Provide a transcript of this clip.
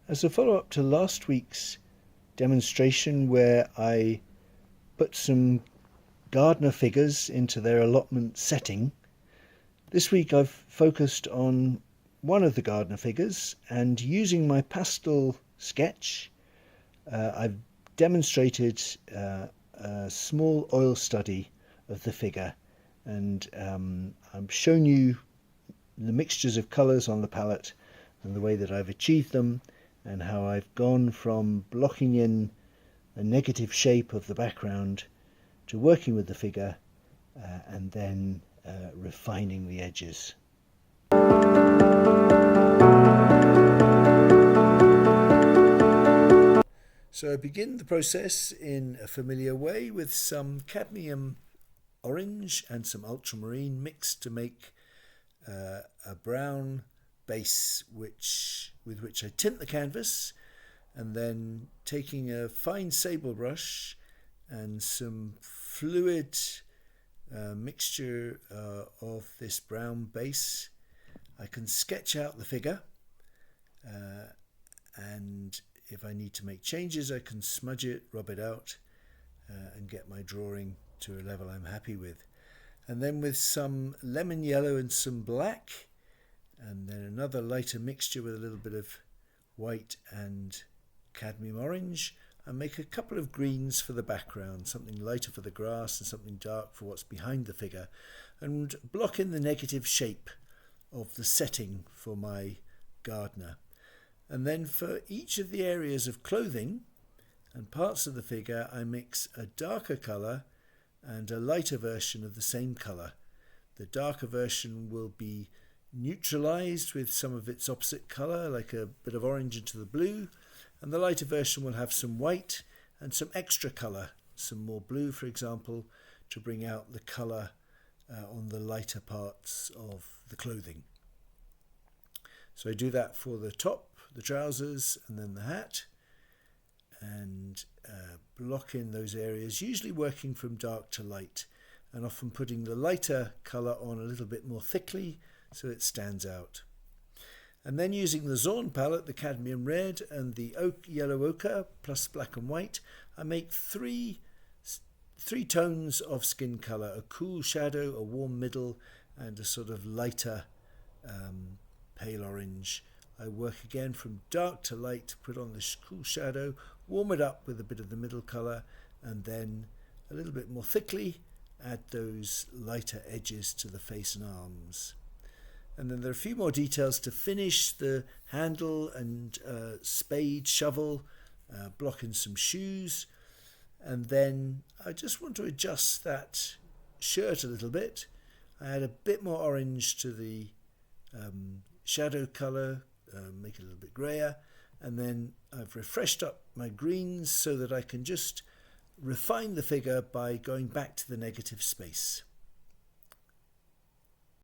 As a follow-up to last week's demonstration where I put some gardener figures into their allotment setting, this week I've focused on one of the gardener figures, and using my pastel sketch I've demonstrated a small oil study of the figure, and I've shown you the mixtures of colours on the palette and the way that I've achieved them, and how I've gone from blocking in a negative shape of the background to working with the figure and then refining the edges. So I begin the process in a familiar way with some cadmium orange and some ultramarine mixed to make a brown base with which I tint the canvas, and then taking a fine sable brush and some fluid mixture of this brown base, I can sketch out the figure, and if I need to make changes I can smudge it, rub it out, and get my drawing to a level I'm happy with. And then with some lemon yellow and some black, and then another lighter mixture with a little bit of white and cadmium orange, and make a couple of greens for the background, something lighter for the grass and something dark for what's behind the figure, and block in the negative shape of the setting for my gardener. And then for each of the areas of clothing and parts of the figure I mix a darker colour and a lighter version of the same colour. The darker version will be neutralised with some of its opposite colour, like a bit of orange into the blue, and the lighter version will have some white and some extra colour, some more blue for example, to bring out the colour on the lighter parts of the clothing. So I do that for the top, the trousers, and then the hat, and block in those areas, usually working from dark to light, and often putting the lighter colour on a little bit more thickly so it stands out. And then using the Zorn palette, the cadmium red and the yellow ochre plus black and white, I make three tones of skin colour: a cool shadow, a warm middle, and a sort of lighter pale orange. I work again from dark to light, put on this cool shadow, warm it up with a bit of the middle colour, and then a little bit more thickly add those lighter edges to the face and arms. And then there are a few more details to finish: the handle and spade, shovel, block in some shoes. And then I just want to adjust that shirt a little bit. I add a bit more orange to the shadow colour, make it a little bit grayer, and then I've refreshed up my greens so that I can just refine the figure by going back to the negative space.